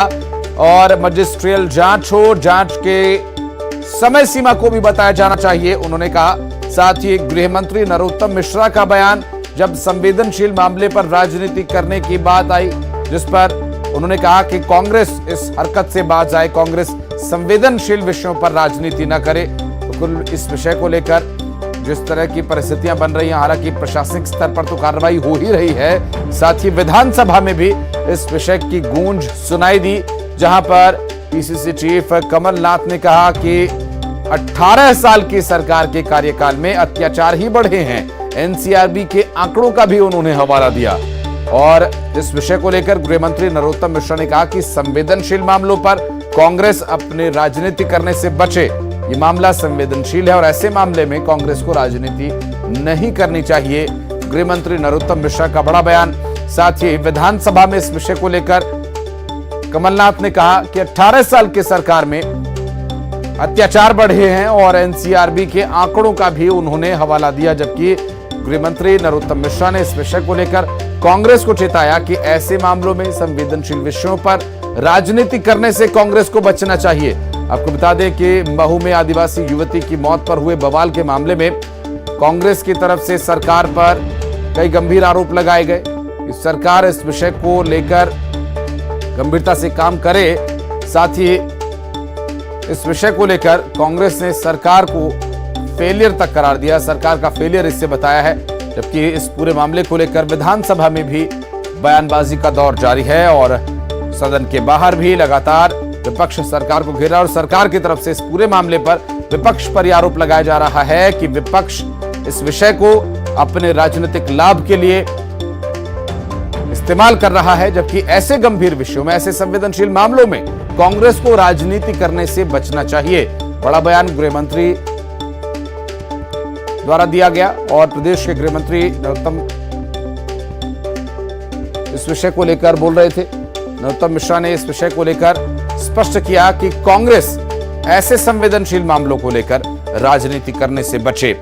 और मजिस्ट्रियल जांच हो, जांच के समय सीमा को भी बताया जाना चाहिए, उन्होंने कहा। साथ ही गृह मंत्री नरोत्तम मिश्रा का बयान, जब संवेदनशील मामले पर राजनीति करने की बात आई, जिस पर उन्होंने कहा कि कांग्रेस इस हरकत से बाज आए, कांग्रेस संवेदनशील विषयों पर राजनीति न करे। तो कुल इस विषय को लेकर जिस तरह की परिस्थितियां बन रही हैं, हालांकि प्रशासनिक स्तर पर तो कार्रवाई हो ही रही है, साथ ही विधानसभा में भी इस विषय की गूंज सुनाई दी, जहां पर पीसीसी चीफ कमलनाथ ने कहा कि 18 साल की सरकार के कार्यकाल में अत्याचार ही बढ़े हैं। एनसीआरबी के आंकड़ों का भी उन्होंने हवाला दिया और इस विषय को लेकर गृह मंत्री नरोत्तम मिश्रा ने कहा कि संवेदनशील मामलों पर कांग्रेस अपने राजनीति करने से बचे। ये मामला संवेदनशील है और ऐसे मामले में कांग्रेस को राजनीति नहीं करनी चाहिए। गृह मंत्री नरोत्तम मिश्रा का बड़ा बयान। साथ ही विधानसभा में इस विषय को लेकर कमलनाथ ने कहा कि 18 साल की सरकार में अत्याचार बढ़े हैं और एनसीआरबी के आंकड़ों का भी उन्होंने हवाला दिया, जबकि गृह मंत्री नरोत्तम मिश्रा ने इस विषय को लेकर कांग्रेस को चेताया कि ऐसे मामलों में संवेदनशील विषयों पर राजनीति करने से कांग्रेस को बचना चाहिए। आपको बता दें कि महू में आदिवासी युवती की मौत पर हुए बवाल के मामले में कांग्रेस की तरफ से सरकार पर कई गंभीर आरोप लगाए गए कि सरकार इस विषय को लेकर गंभीरता से काम करे। साथ ही इस विषय को लेकर कांग्रेस ने सरकार को फेलियर तक करार दिया, सरकार का फेलियर इससे बताया है। जबकि इस पूरे मामले को लेकर विधानसभा में भी बयानबाजी का दौर जारी है और सदन के बाहर भी लगातार विपक्ष सरकार को घेरा और सरकार की तरफ से इस पूरे मामले पर विपक्ष पर यह आरोप लगाया जा रहा है कि विपक्ष इस विषय को अपने राजनीतिक लाभ के लिए इस्तेमाल कर रहा है, जबकि ऐसे गंभीर विषयों में, ऐसे संवेदनशील मामलों में कांग्रेस को राजनीति करने से बचना चाहिए। बड़ा बयान गृह मंत्री द्वारा दिया गया और प्रदेश के गृह मंत्री नरोत्तम इस विषय को लेकर बोल रहे थे। नरोत्तम मिश्रा ने इस विषय को लेकर स्पष्ट किया कि कांग्रेस ऐसे संवेदनशील मामलों को लेकर राजनीति करने से बचे।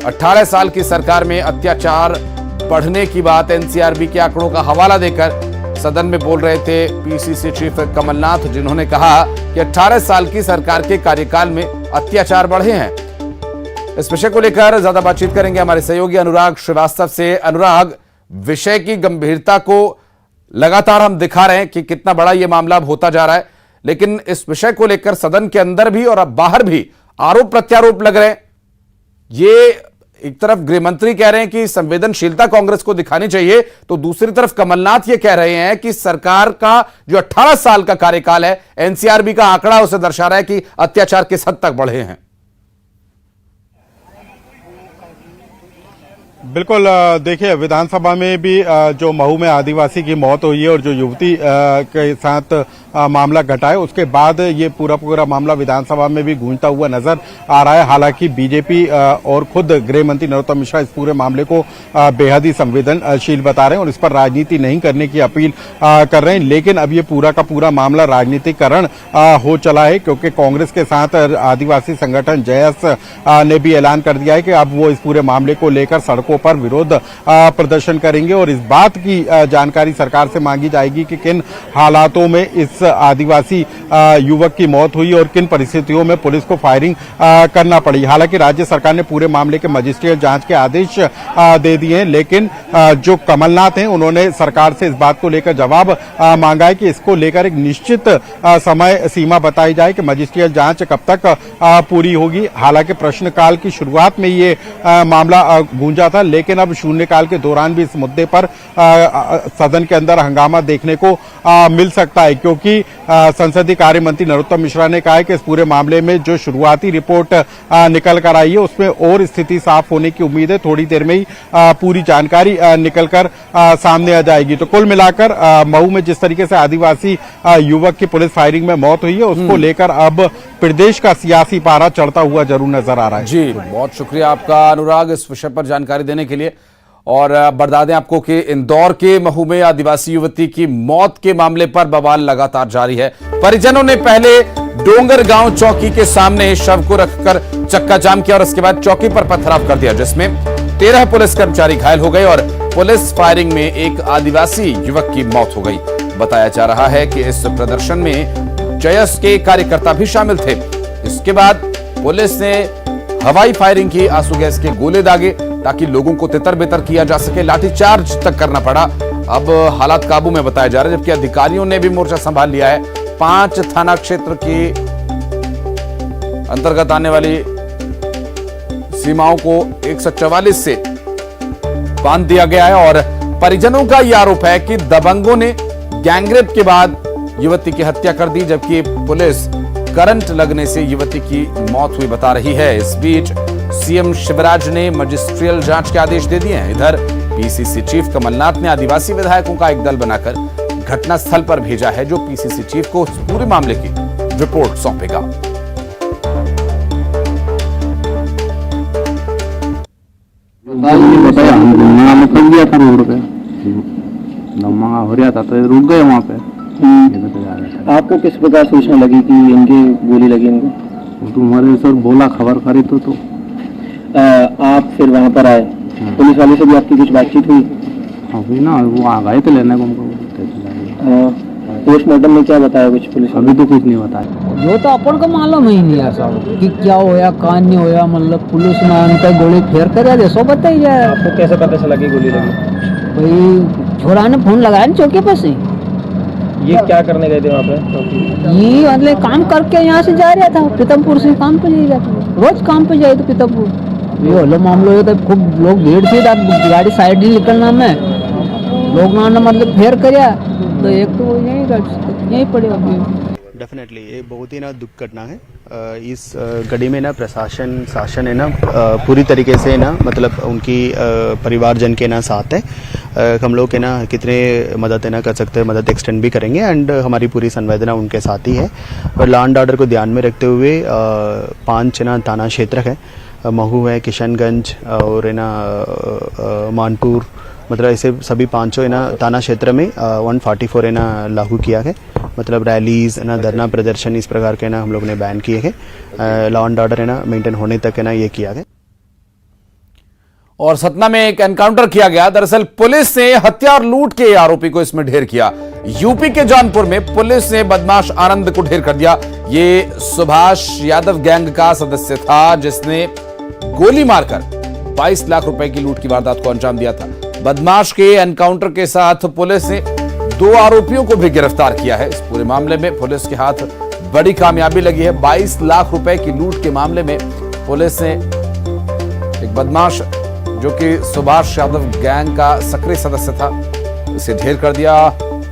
18 साल की सरकार में अत्याचार बढ़ने की बात एनसीआरबी के आंकड़ों का हवाला देकर सदन में बोल रहे थे पीसीसी चीफ कमलनाथ, जिन्होंने कहा कि 18 साल की सरकार के कार्यकाल में अत्याचार बढ़े हैं। इस विषय को लेकर ज्यादा बातचीत करेंगे हमारे सहयोगी अनुराग श्रीवास्तव से। अनुराग, विषय की गंभीरता को लगातार हम दिखा रहे हैं कि कितना बड़ा यह मामला होता जा रहा है, लेकिन इस विषय को लेकर सदन के अंदर भी और अब बाहर भी आरोप प्रत्यारोप लग रहे हैं। ये एक तरफ गृह मंत्री कह रहे हैं कि संवेदनशीलता कांग्रेस को दिखानी चाहिए, तो दूसरी तरफ कमलनाथ ये कह रहे हैं कि सरकार का जो 18 साल का कार्यकाल है, एनसीआरबी का आंकड़ा उसे दर्शा रहा है कि अत्याचार किस हद तक बढ़े हैं। बिल्कुल, देखिए विधानसभा में भी जो महू में आदिवासी की मौत हुई है और जो युवती के साथ मामला घटा है, उसके बाद ये पूरा मामला विधानसभा में भी गूंजता हुआ नजर आ रहा है। हालांकि बीजेपी और खुद गृह मंत्री नरोत्तम मिश्रा इस पूरे मामले को बेहद ही संवेदनशील बता रहे हैं और इस पर राजनीति नहीं करने की अपील कर रहे हैं। लेकिन अब ये पूरा का पूरा मामला राजनीतिकरण हो चला है, क्योंकि कांग्रेस के साथ आदिवासी संगठन जयस ने भी ऐलान कर दिया है कि अब वो इस पूरे मामले को लेकर सड़कों पर विरोध प्रदर्शन करेंगे और इस बात की जानकारी सरकार से मांगी जाएगी कि किन हालातों में इस आदिवासी युवक की मौत हुई और किन परिस्थितियों में पुलिस को फायरिंग करना पड़ी। हालांकि राज्य सरकार ने पूरे मामले के मजिस्ट्रियल जांच के आदेश दे दिए हैं, लेकिन जो कमलनाथ हैं उन्होंने सरकार से इस बात को लेकर जवाब मांगा है कि इसको लेकर एक निश्चित समय सीमा बताई जाए कि मजिस्ट्रियल जांच कब तक पूरी होगी। हालांकि प्रश्नकाल की शुरुआत में ये मामला गूंजा था, लेकिन अब शून्यकाल के दौरान भी इस मुद्दे पर सदन के अंदर हंगामा देखने को मिल सकता है, क्योंकि संसदीय कार्य मंत्री नरोत्तम मिश्रा ने कहा है कि इस पूरे मामले में जो शुरुआती रिपोर्ट निकल कर आई है उसमें और स्थिति साफ होने की उम्मीद है। थोड़ी देर में ही पूरी जानकारी निकल कर सामने आ जाएगी। तो कुल मिलाकर महू में जिस तरीके से आदिवासी युवक की पुलिस फायरिंग में मौत हुई है, उसको लेकर अब प्रदेश का सियासी पारा चढ़ता हुआ जरूर नजर आ रहा है। जी, बहुत शुक्रिया आपका अनुराग इस विषय पर जानकारी देने के लिए। और बता दें आपको कि इंदौर के महू में आदिवासी युवती की मौत के मामले पर बवाल लगातार जारी है। परिजनों ने पहले डोंगर गांव चौकी के सामने शव को रखकर चक्का जाम किया और उसके बाद चौकी पर पथराव कर दिया, जिसमें 13 पुलिस कर्मचारी घायल हो गए और पुलिस फायरिंग में एक आदिवासी युवक की मौत हो गई। बताया जा रहा है कि इस प्रदर्शन में जयस के कार्यकर्ता भी शामिल थे। इसके बाद पुलिस ने हवाई फायरिंग की, आंसू गैस के गोले दागे ताकि लोगों को तितर बितर किया जा सके। लाठीचार्ज तक करना पड़ा। अब हालात काबू में बताया जा रहा है, जबकि अधिकारियों ने भी मोर्चा संभाल लिया है। 5 थाना क्षेत्र के अंतर्गत आने वाली सीमाओं को 144 से बांध दिया गया है और परिजनों का यह आरोप है कि दबंगों ने गैंगरेप के बाद युवती की हत्या कर दी, जबकि पुलिस करंट लगने से युवती की मौत हुई बता रही है। इस बीच सीएम शिवराज ने मजिस्ट्रियल जांच के आदेश दे दिए हैं। इधर पीसीसी चीफ कमलनाथ ने आदिवासी विधायकों का एक दल बनाकर घटनास्थल पर भेजा है, जो पीसीसी चीफ को इस पूरे मामले की रिपोर्ट सौंपेगा। बताया हम घूमना निकल गया था रोड पे, नमांगा हो रहा था तो रुक गए वहाँ पे। आपको किस प्रकार सूचना लगी कि इनके गोली लगी इनको? वो तो हमारे सर बोला खबर करी तो आप फिर वहाँ पर आए, पुलिस वाले से भी आपकी कुछ बातचीत हुई? अभी ना वो आ गए थे लेने को हमको। पोस्टमार्टम में क्या बताया कुछ पुलिस? अभी तो कुछ नहीं बताया। जो तो अपन को मालूम ही नहीं है साहब कि क्या होया कहाँ नहीं होया, मतलब पुलिस ने उन पे गोली फेर कर दे सो बताइए। आपको कैसे पता चला कि गोली लगी? भाई छोरा ने फोन लगाया ना चौकी पर से। ये क्या करने गए थे वहाँ पे? ये मतलब काम करके यहाँ से जा रहा था, पीतमपुर से काम पे जा रहा था, रोज काम पे जाए तो पीतमपुर। ये होलो मामला हो तो खूब लोग भीड़ थी, गाड़ी साइड ही निकलना में लोग ना मतलब फेर कर तो एक तो यही पड़े। डेफिनेटली ये बहुत ही ना दुख घटना है। इस घड़ी में ना प्रशासन शासन है ना पूरी तरीके से ना मतलब उनकी परिवारजन के ना साथ है। हम लोग के ना कितने मदद है ना कर सकते हैं, मदद एक्सटेंड भी करेंगे एंड हमारी पूरी संवेदना उनके साथ ही है। और लॉ एंड ऑर्डर को ध्यान में रखते हुए 5 ना थाना क्षेत्र है, महू है, किशनगंज और है ना मानपुर, मतलब ऐसे सभी 5 है ना थाना क्षेत्र में 144 है ना लागू किया है। मतलब रैलीज है ना, धरना प्रदर्शन इस प्रकार के ना हम लोग ने बैन किए हैं। लॉ एंड ऑर्डर है ना मेंटेन होने तक है ना ये किया है। और सतना में एक एनकाउंटर किया गया। दरअसल पुलिस ने हत्या और लूट के आरोपी को इसमें ढेर किया। यूपी के जौनपुर में पुलिस ने बदमाश आनंद को ढेर कर दिया। ये सुभाष यादव गैंग का सदस्य था, जिसने गोली मारकर 22 लाख रुपए की लूट की वारदात को अंजाम दिया था। बदमाश के एनकाउंटर के साथ पुलिस ने 2 आरोपियों को भी गिरफ्तार किया है। इस पूरे मामले में पुलिस के हाथ बड़ी कामयाबी लगी है। 22 लाख रुपए की लूट के मामले में पुलिस ने एक बदमाश जो कि सुभाष यादव गैंग का सक्रिय सदस्य था, उसे ढेर कर दिया।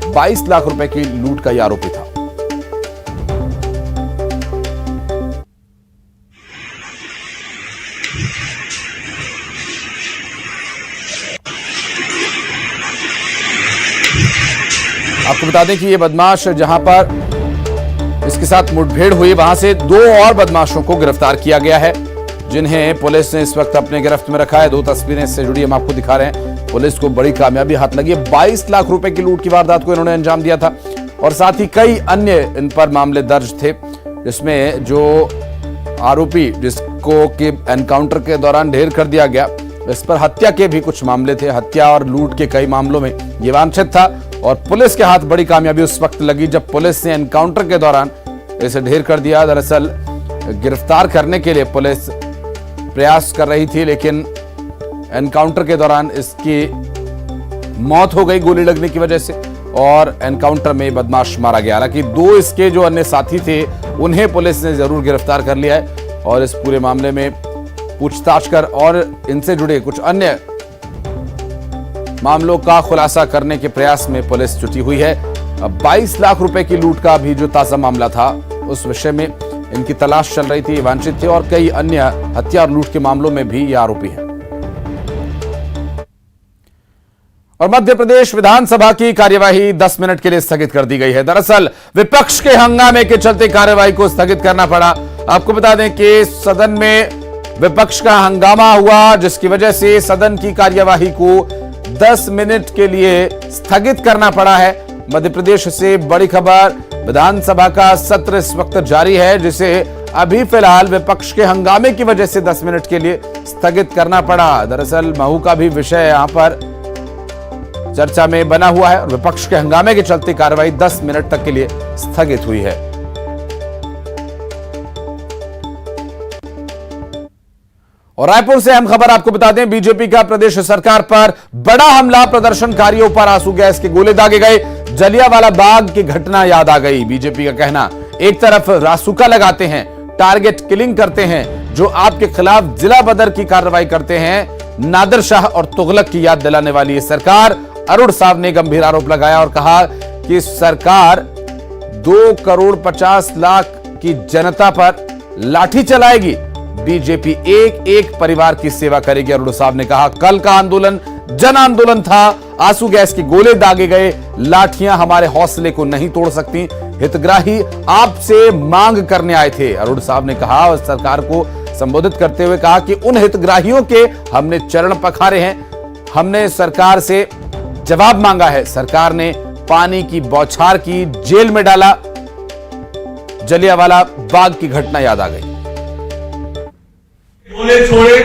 22 लाख रुपए की लूट का यह आरोपी था। आपको बता दें कि ये बदमाश जहां पर इसके साथ मुठभेड़ हुई, वहां से 2 और बदमाशों को गिरफ्तार किया गया है, जिन्हें पुलिस ने इस वक्त अपने गिरफ्त में रखा है। 2 तस्वीरें इससे जुड़ी हम आपको दिखा रहे हैं। पुलिस को बड़ी कामयाबी हाथ लगी है। 22 लाख रुपए की लूट की वारदात को इन्होंने अंजाम दिया था और साथ ही कई अन्य इन पर मामले दर्ज थे, जिसमें जो आरोपी जिसको कि एनकाउंटर के दौरान ढेर कर दिया गया, इस पर हत्या के भी कुछ मामले थे। हत्या और लूट के कई मामलों में ये वांछित था और पुलिस के हाथ बड़ी कामयाबी उस वक्त लगी जब पुलिस ने एनकाउंटर के दौरान इसे ढेर कर दिया। दरअसल गिरफ्तार करने के लिए पुलिस प्रयास कर रही थी, लेकिन एनकाउंटर के दौरान इसकी मौत हो गई गोली लगने की वजह से और एनकाउंटर में बदमाश मारा गया। हालांकि 2 इसके जो अन्य साथी थे उन्हें पुलिस ने जरूर गिरफ्तार कर लिया है और इस पूरे मामले में पूछताछ कर और इनसे जुड़े कुछ अन्य मामलों का खुलासा करने के प्रयास में पुलिस जुटी हुई है। अब 22 लाख रुपए की लूट का भी जो ताजा मामला था, उस विषय में इनकी तलाश चल रही थी, वांछित थे और कई अन्य हत्या और लूट के मामलों में भी ये आरोपी हैं। और मध्य प्रदेश विधानसभा की कार्यवाही 10 मिनट के लिए स्थगित कर दी गई है। दरअसल विपक्ष के हंगामे के चलते कार्यवाही को स्थगित करना पड़ा। आपको बता दें कि सदन में विपक्ष का हंगामा हुआ, जिसकी वजह से सदन की कार्यवाही को 10 मिनट के लिए स्थगित करना पड़ा है। मध्य प्रदेश से बड़ी खबर, विधानसभा का सत्र इस वक्त जारी है, जिसे अभी फिलहाल विपक्ष के हंगामे की वजह से 10 मिनट के लिए स्थगित करना पड़ा। दरअसल महू का भी विषय यहां पर चर्चा में बना हुआ है और विपक्ष के हंगामे के चलते कार्रवाई 10 मिनट तक के लिए स्थगित हुई है। और रायपुर से अहम खबर आपको बता दें, बीजेपी का प्रदेश सरकार पर बड़ा हमला, प्रदर्शनकारियों पर आंसू गैस के गोले दागे गए। जलियांवाला बाग की घटना याद आ गई। बीजेपी का कहना, एक तरफ रासुका लगाते हैं, टारगेट किलिंग करते हैं, जो आपके खिलाफ जिला बदर की कार्रवाई करते हैं। नादिर शाह और तुगलक की याद दिलाने वाली ये सरकार। अरुण साहब ने गंभीर आरोप लगाया और कहा कि सरकार 2,50,00,000 की जनता पर लाठी चलाएगी। बीजेपी एक एक परिवार की सेवा करेगी। अरुण साहब ने कहा, कल का आंदोलन जन आंदोलन था, आंसू गैस के गोले दागे गए, लाठियां हमारे हौसले को नहीं तोड़ सकती। हितग्राही आपसे मांग करने आए थे। अरुण साहब ने कहा और सरकार को संबोधित करते हुए कहा कि उन हितग्राहियों के हमने चरण पखारे हैं, हमने सरकार से जवाब मांगा है, सरकार ने पानी की बौछार की, जेल में डाला। जलियांवाला बाग की घटना याद आ गई। गोले छोड़े,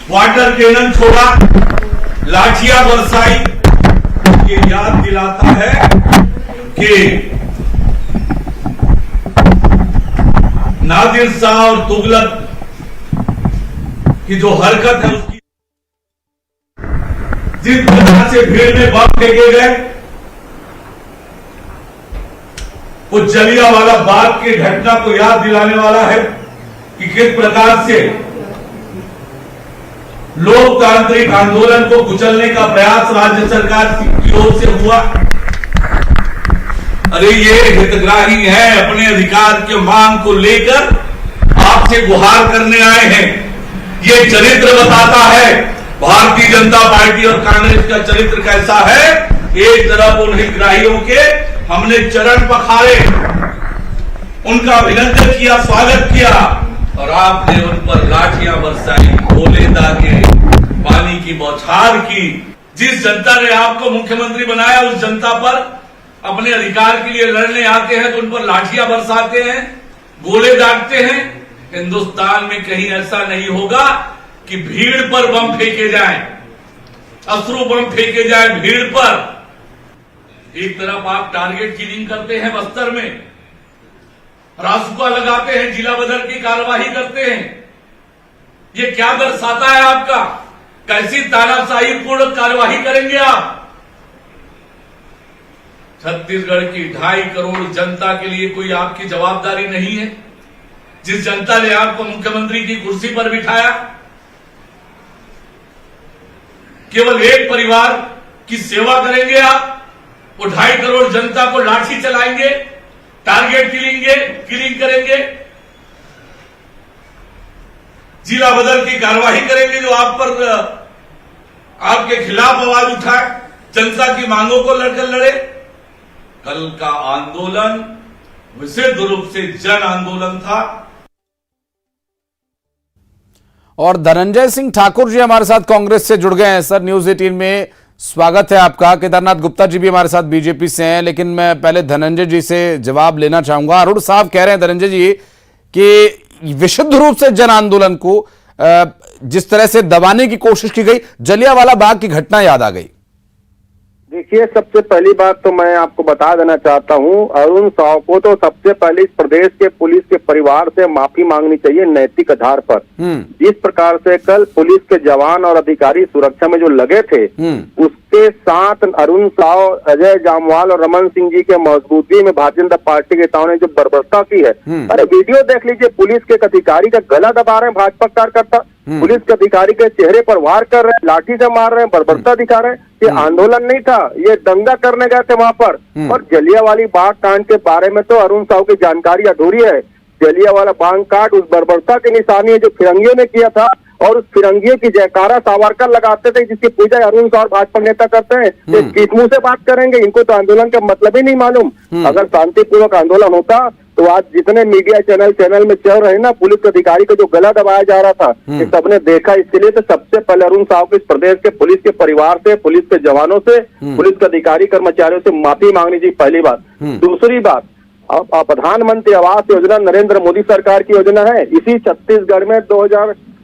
वाटर कैनन छोड़ा, लाठियां बरसाई। ये याद दिलाता है कि नादिर शाह और तुगलक की जो हरकत है उसकी, जिस प्रकार से भीड़ में बम फेंके गए, वो जलियांवाला बाग की घटना को याद दिलाने वाला है कि किस प्रकार से लोकतांत्रिक आंदोलन को कुचलने का प्रयास राज्य सरकार की ओर से हुआ। अरे ये हितग्राही हैं, अपने अधिकार के मांग को लेकर आपसे गुहार करने आए हैं। ये चरित्र बताता है भारतीय जनता पार्टी और कांग्रेस का चरित्र कैसा है। एक तरफ उन हितग्राहियों के हमने चरण पखारे, उनका अभिनंदन किया, स्वागत किया, और आपने उन पर लाठियां बरसाई, गोले दागे, पानी की बौछार की। जिस जनता ने आपको मुख्यमंत्री बनाया उस जनता पर अपने अधिकार के लिए लड़ने आते हैं तो उन पर लाठियां बरसाते हैं, गोले दागते हैं। हिंदुस्तान में कहीं ऐसा नहीं होगा कि भीड़ पर बम फेंके जाएं, अश्रु बम फेंके जाएं भीड़ पर। एक तरफ आप टारगेट किलिंग करते हैं बस्तर में, रासुका लगाते हैं, जिला बदर की कार्यवाही करते हैं। ये क्या दर्शाता है आपका? कैसी तानाशाही पूर्ण कार्यवाही करेंगे आप? छत्तीसगढ़ की 2.5 करोड़ जनता के लिए कोई आपकी जवाबदारी नहीं है? जिस जनता ने आपको मुख्यमंत्री की कुर्सी पर बिठाया, केवल एक परिवार की सेवा करेंगे आप? वो 2.5 करोड़ जनता को लाठी चलाएंगे, टारगेट किलिंग करेंगे, जिला बदल की कार्यवाही करेंगे, जो आप पर आपके खिलाफ आवाज उठाए, जनता की मांगों को लड़कर लड़े। कल का आंदोलन विशुद्ध रूप से जन आंदोलन था। और धनंजय सिंह ठाकुर जी हमारे साथ कांग्रेस से जुड़ गए हैं। सर, न्यूज 18 में स्वागत है आपका। केदारनाथ गुप्ता जी भी हमारे साथ बीजेपी से हैं, लेकिन मैं पहले धनंजय जी से जवाब लेना चाहूंगा। अरुण साहब कह रहे हैं धनंजय जी कि विशुद्ध रूप से जन आंदोलन को जिस तरह से दबाने की कोशिश की गई, जलियांवाला बाग की घटना याद आ गई। देखिए, सबसे पहली बात तो मैं आपको बता देना चाहता हूं, अरुण साव को तो सबसे पहले इस प्रदेश के पुलिस के परिवार से माफी मांगनी चाहिए नैतिक आधार पर। जिस प्रकार से कल पुलिस के जवान और अधिकारी सुरक्षा में जो लगे थे, उसके साथ अरुण साव, अजय जामवाल और रमन सिंह जी के मौजूदगी में भारतीय जनता पार्टी के नेताओं ने जो बर्बरता की है। अरे वीडियो देख लीजिए, पुलिस के अधिकारी का गला दबा रहे हैं भाजपा कार्यकर्ता, पुलिस के अधिकारी के चेहरे पर वार कर रहे हैं, लाठी से मार रहे हैं, बर्बरता दिखा रहे हैं। ये आंदोलन नहीं था, ये दंगा करने गए थे वहां पर। और जलियांवाला बाग कांड के बारे में तो अरुण साव की जानकारी अधूरी है। जलियांवाला बाग कांड उस बर्बरता की निशानी है जो फिरंगियों ने किया था, और उस फिरंगियों की जयकारा सावरकर लगाते थे, जिसकी पूजा अरुण साव भाजपा नेता करते हैं। ये किस मुंह से बात करेंगे? इनको तो आंदोलन का मतलब ही नहीं मालूम। अगर शांतिपूर्वक आंदोलन होता तो आज जितने मीडिया चैनल में चल रहे ना, पुलिस के अधिकारी को जो गला दबाया जा रहा था, ये सबने देखा। इसके लिए तो सबसे पहले अरुण साव को इस प्रदेश के पुलिस के परिवार से, पुलिस के जवानों से, पुलिस के अधिकारी कर्मचारियों से माफी मांगनी चाहिए, पहली बात। दूसरी बात, प्रधानमंत्री आवास योजना नरेंद्र मोदी सरकार की योजना है। इसी छत्तीसगढ़ में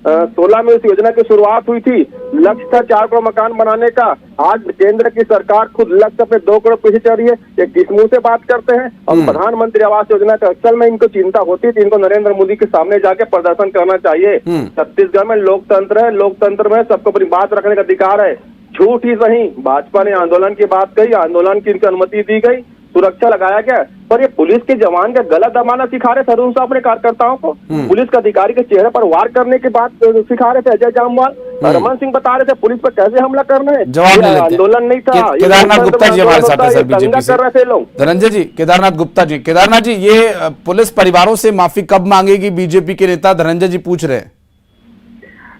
16 में इस योजना की शुरुआत हुई थी। लक्ष्य था 4 करोड़ मकान बनाने का। आज केंद्र की सरकार खुद लक्ष्य अपने 2 करोड़ पीछे चल रही है। ये किस मुंह से बात करते हैं? और प्रधानमंत्री आवास योजना का अक्सर में इनको चिंता होती थी, इनको नरेंद्र मोदी के सामने जाके प्रदर्शन करना चाहिए। छत्तीसगढ़ में लोकतंत्र है, लोकतंत्र में सबको अपनी बात रखने का अधिकार है। झूठ ही सही, भाजपा ने आंदोलन की बात कही, आंदोलन की इनको अनुमति दी गई, सुरक्षा लगाया गया, पर ये पुलिस के जवान का गला दबाना सिखा रहे थे अरुण साहब अपने कार्यकर्ताओं को। पुलिस के अधिकारी के चेहरे पर वार करने की बात सिखा रहे थे अजय जामवाल। रमन सिंह बता रहे थे पुलिस पर कैसे हमला करना है। जवाब ले लेते हैं। आंदोलन नहीं था, केदारनाथ गुप्ता जी हमारे साथ है सर बीजेपी से। कर रहे थे लोग। धनंजय जी, केदारनाथ गुप्ता जी, केदारनाथ जी, ये पुलिस परिवारों से माफी कब मांगेगी बीजेपी के नेता? धनंजय जी पूछ रहे हैं।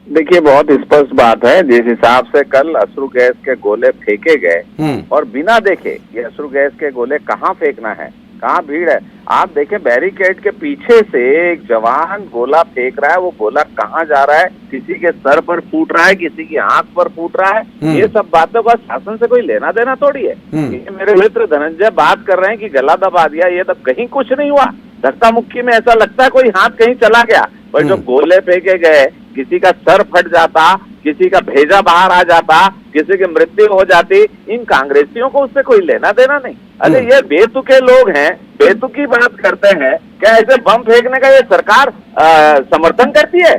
देखिए, बहुत स्पष्ट बात है। जिस हिसाब से कल अश्रु गैस के गोले फेंके गए और बिना देखे, ये अश्रु गैस के गोले कहाँ फेंकना है, कहाँ भीड़ है, आप देखें बैरिकेड के पीछे से एक जवान गोला फेंक रहा है। वो गोला कहाँ जा रहा है? किसी के सर पर फूट रहा है, किसी की आंख पर फूट रहा है। ये सब बातों का शासन से कोई लेना देना थोड़ी है। ये मेरे मित्र धनंजय बात कर रहे हैं कि गला दबा दिया, ये तब कहीं कुछ नहीं हुआ। धक्का मुक्की में ऐसा लगता है कोई हाथ कहीं चला गया, पर जो गोले फेंके गए, किसी का सर फट जाता, किसी का भेजा बाहर आ जाता, किसी की मृत्यु हो जाती, इन कांग्रेसियों को उससे कोई लेना देना नहीं। अरे ये बेतुके लोग हैं, बेतुकी बात करते हैं। क्या ऐसे बम फेंकने का ये सरकार समर्थन करती है?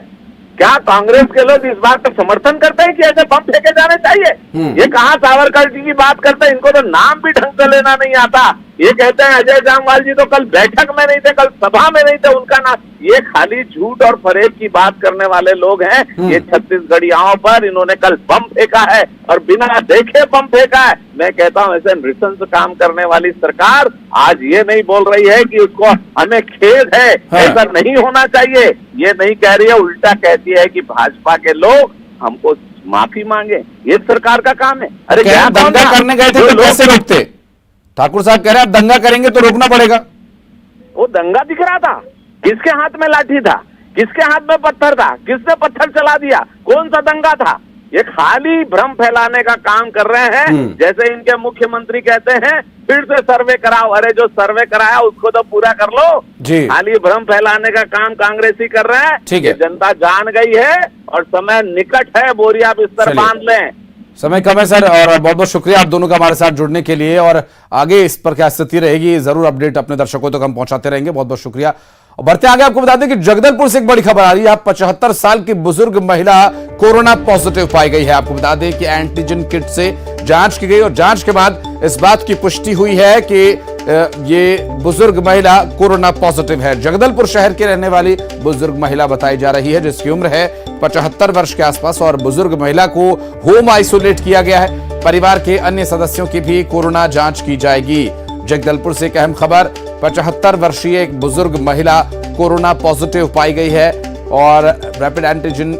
क्या कांग्रेस के लोग इस बात का समर्थन करते हैं कि ऐसे बम फेंके जाने चाहिए? ये कहाँ सावरकर जी की बात करते हैं? इनको तो नाम भी ढंग से लेना नहीं आता। ये कहते हैं अजय जामवाल जी तो कल बैठक में नहीं थे, कल सभा में नहीं थे, उनका नाम। ये खाली झूठ और फरेब की बात करने वाले लोग हैं। ये छत्तीसगढ़ियाओं पर इन्होंने कल बम फेंका है और बिना देखे बम फेंका है। मैं कहता हूं ऐसे नृशंस काम करने वाली सरकार आज ये नहीं बोल रही है कि उसको हमें खेद है, ऐसा नहीं होना चाहिए। ये नहीं कह रही है, उल्टा कहती है कि भाजपा के लोग हमको माफी मांगे। ये सरकार का काम है। अरे क्या दंगा करने गए थे तो कैसे रोकते? ठाकुर साहब कह रहे हैं आप दंगा करेंगे तो रोकना पड़ेगा। वो दंगा दिख रहा था। किसके हाथ में लाठी था, किसके हाथ में पत्थर था, किसने पत्थर चला दिया, कौन सा दंगा था? ये खाली भ्रम फैलाने का काम कर रहे हैं। जैसे इनके मुख्यमंत्री कहते हैं फिर से सर्वे कराओ। अरे जो सर्वे कराया उसको तो पूरा कर लो जी। खाली भ्रम फैलाने का काम कांग्रेसी कर रहे हैं। ठीक है, जनता जान गई है और समय निकट है, बोरिया बिस्तर बांध लें। समय कम है सर, और बहुत बहुत शुक्रिया आप दोनों का हमारे साथ जुड़ने के लिए। और आगे इस पर क्या स्थिति रहेगी जरूर अपडेट अपने दर्शकों तक हम पहुंचाते रहेंगे। बहुत बहुत शुक्रिया। और बढ़ते आगे आपको बता दें कि जगदलपुर से एक बड़ी खबर आ रही है। 75 साल की बुजुर्ग महिला कोरोना पॉजिटिव पाई गई है। आपको बता दें कि एंटीजन किट से जांच की गई और जांच के बाद इस बात की पुष्टि हुई है कि ये बुजुर्ग महिला कोरोना पॉजिटिव है। जगदलपुर शहर के रहने वाली बुजुर्ग महिला बताई जा रही है, जिसकी उम्र है 75 वर्ष के आसपास, और बुजुर्ग महिला को होम आइसोलेट किया गया है। परिवार के अन्य सदस्यों की भी कोरोना जांच की जाएगी। जगदलपुर से एक अहम खबर, 75 वर्षीय एक बुजुर्ग महिला कोरोना पॉजिटिव पाई गई है और रैपिड एंटीजन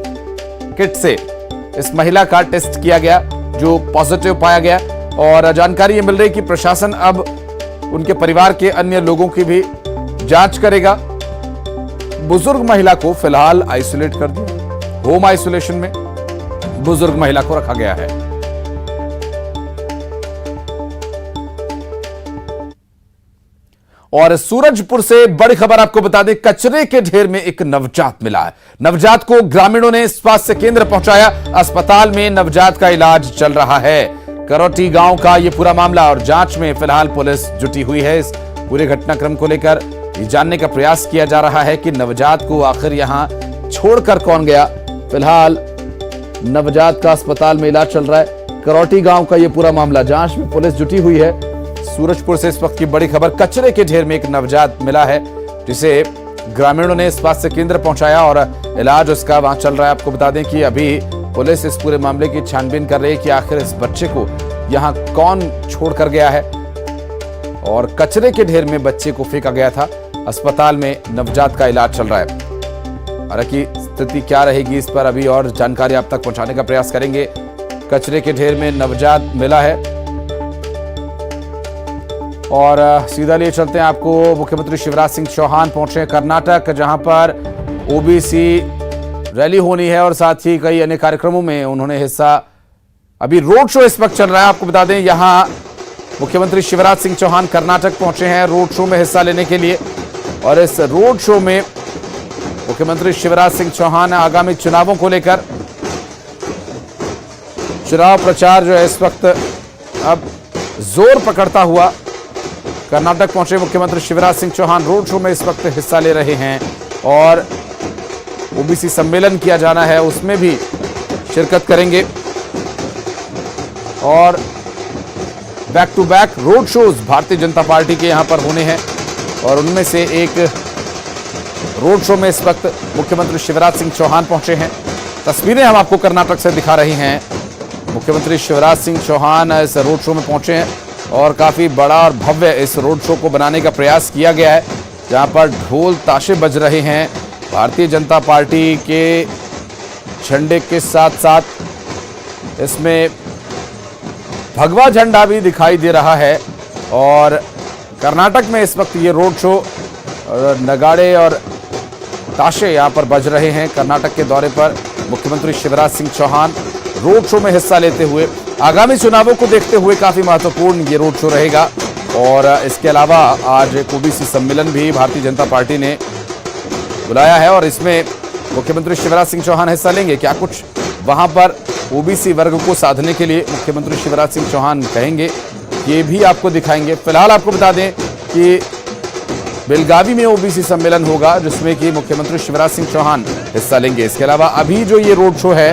किट से इस महिला का टेस्ट किया गया जो पॉजिटिव पाया गया। और जानकारी ये मिल रही कि प्रशासन अब उनके परिवार के अन्य लोगों की भी जांच करेगा। बुजुर्ग महिला को फिलहाल आइसोलेट कर दिया, होम आइसोलेशन में बुजुर्ग महिला को रखा गया है। और सूरजपुर से बड़ी खबर आपको बता दें, कचरे के ढेर में एक नवजात मिला है। नवजात को ग्रामीणों ने स्वास्थ्य केंद्र पहुंचाया। अस्पताल में नवजात का इलाज चल रहा है। करौटी गांव का यह पूरा मामला और जांच में फिलहाल पुलिस जुटी हुई है। इस पूरे घटनाक्रम को लेकर ये जानने का प्रयास किया जा रहा है कि नवजात को आखिर यहां छोड़कर कौन गया। फिलहाल नवजात का अस्पताल में इलाज चल रहा है। करौटी गांव का यह पूरा मामला, जांच में पुलिस जुटी हुई है। सूरजपुर से इस वक्त की बड़ी खबर, कचरे के ढेर में एक नवजात मिला है जिसे ग्रामीणों ने स्वास्थ्य केंद्र पहुंचाया और इलाज उसका वहां चल रहा है। आपको बता दें कि अभी पुलिस इस पूरे मामले की छानबीन कर रही है कि आखिर इस बच्चे को यहां कौन छोड़कर गया है। और कचरे के ढेर में बच्चे को फेंका गया था। अस्पताल में नवजात का इलाज चल रहा है। हालांकि स्थिति क्या रहेगी इस पर अभी और जानकारी आप तक पहुंचाने का प्रयास करेंगे। कचरे के ढेर में नवजात मिला है। और सीधा लिए चलते हैं आपको, मुख्यमंत्री शिवराज सिंह चौहान पहुंचे कर्नाटक, जहां पर ओबीसी रैली होनी है और साथ ही कई अन्य कार्यक्रमों में उन्होंने हिस्सा। अभी रोड शो इस वक्त चल रहा है। आपको बता दें यहां मुख्यमंत्री शिवराज सिंह चौहान कर्नाटक पहुंचे हैं रोड शो में हिस्सा लेने के लिए। और इस रोड शो में मुख्यमंत्री शिवराज सिंह चौहान आगामी चुनावों को लेकर चुनाव प्रचार जो है इस वक्त अब जोर पकड़ता हुआ कर्नाटक पहुंचे मुख्यमंत्री शिवराज सिंह चौहान रोड शो में इस वक्त हिस्सा ले रहे हैं और ओबीसी सम्मेलन किया जाना है उसमें भी शिरकत करेंगे और back to back road shows Bharatiya Janata party के यहां पर होने हैं और उनमें से एक रोड शो में इस वक्त मुख्यमंत्री शिवराज सिंह चौहान पहुंचे हैं। तस्वीरें हम आपको कर्नाटक से दिखा रही हैं। मुख्यमंत्री शिवराज सिंह चौहान इस रोड शो में पहुंचे हैं और काफी बड़ा और भव्य इस रोड शो को बनाने का प्रयास किया गया है, जहां पर ढोल ताशे बज रहे हैं। भारतीय जनता पार्टी के झंडे के साथ साथ इसमें भगवा झंडा भी दिखाई दे रहा है और कर्नाटक में इस वक्त ये रोड शो नगाड़े और ताशे यहां पर बज रहे हैं। कर्नाटक के दौरे पर मुख्यमंत्री शिवराज सिंह चौहान रोड शो में हिस्सा लेते हुए आगामी चुनावों को देखते हुए काफी महत्वपूर्ण ये रोड शो रहेगा। और इसके अलावा आज एक ओबीसी सम्मेलन भी भारतीय जनता पार्टी ने बुलाया है और इसमें मुख्यमंत्री शिवराज सिंह चौहान हिस्सा लेंगे। क्या कुछ वहां पर ओबीसी वर्ग को साधने के लिए मुख्यमंत्री शिवराज सिंह चौहान कहेंगे, ये भी आपको दिखाएंगे। फिलहाल आपको बता दें कि बेलगावी में ओबीसी सम्मेलन होगा जिसमें कि मुख्यमंत्री शिवराज सिंह चौहान हिस्सा लेंगे। इसके अलावा अभी जो ये रोड शो है,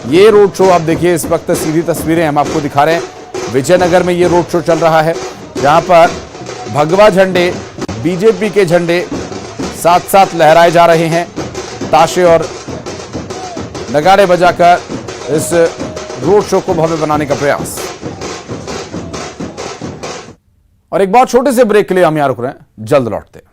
ये रोड शो आप देखिए इस वक्त सीधी तस्वीरें हम आपको दिखा रहे हैं। विजयनगर में ये रोड शो चल रहा है जहां पर भगवा झंडे, बीजेपी के झंडे साथ साथ लहराए जा रहे हैं। ताशे और नगाड़े बजाकर इस रोड शो को भव्य बनाने का प्रयास। और एक बहुत छोटे से ब्रेक के लिए हम यहां रुक रहे हैं, जल्द लौटते हैं।